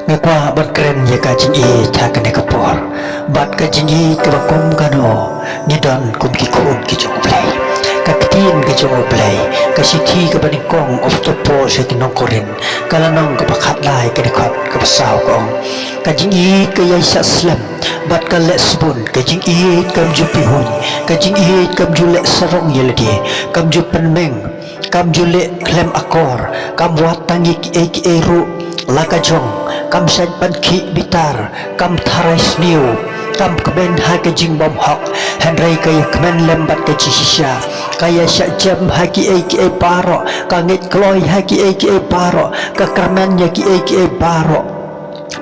Ngakwa bat keren ya kajing cak ne kapor bat kajing ke bakum kano nidon kum ki kun ki jong play kapitin ki jong play kasiti ke banikong of to po se tinong korin kalanong ke pakat lai ke dekat ke pasau kong kajing ke ya slam bat ka le spun kajing kam ju pihun kajing kam ju le sarong yeldi kam ju penmeng kam ju le klem akor kam wat tangi ki ru laka jong kam set pan ki bitar kam tharais niu kam keben ha ke jing bom hok henry kay kmen lembat ke chisha kaya sya jam ha ki paro ka ngit kloi ha ki paro ka kermen ya ki paro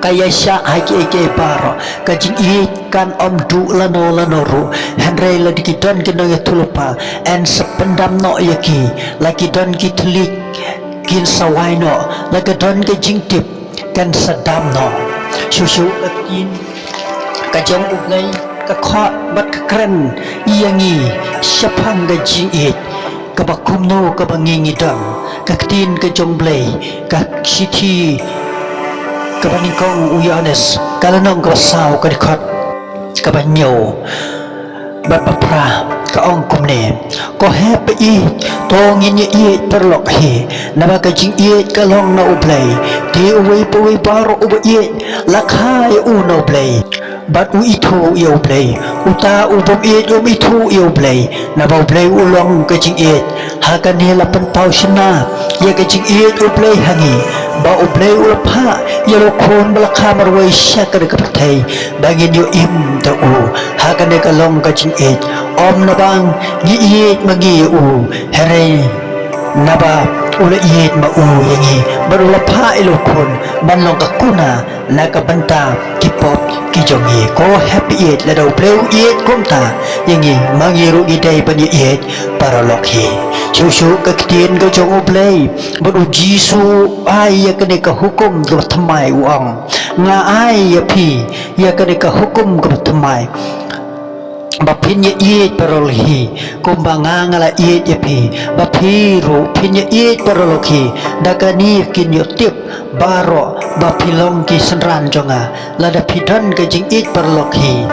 kaya sya ha ki paro ka jing kan om du lano ru henry la dikidon ke no ya tulupa en sependam no yaki laki don ki tlik kin sawai no laki don ke jing tip kan sedam no susu akin kajong ugnay kakot bat keren iyangi syapang gajing it kabakum no kabangingi dam kaktin kajong blay kak siti kabaningkong uyanes kalanong kasaw kadikot kabanyo bat papra kaong kumne ko happy tongin ye perlok he naba kajing ye kalong na ublay ti uwi puwi baro uba ye lakhai u no blay bat u itu ye ublay uta ubom ye itu ye ublay naba ublay ulong kajing ye hakan he lapan pau shana ye kajing ye ublay hangi ba ublay ulapha ye lokon balakha marway syakar kapatay bagin yo im ta u hakan he kalong kajing ye om nabang giit magi u here naba ula iit ma u yangi barula pa ilokon banlong kakuna nakabanta kipop kijongi ko happy iit la daw play iit kumta yangi mangiru iday pani iit para lokhi susu kaktin ko jong play baru jisu ay ya kene ka hukum ko thamai uang nga ay ya pi ya kene ka hukum ko thamai bapin ya iit parolhi kumbanga ngala iit ya pi bapiru pin ya iit parolhi dagani kin yo tip baro bapilong ki senran jonga lada pidan ke jing iit parolhi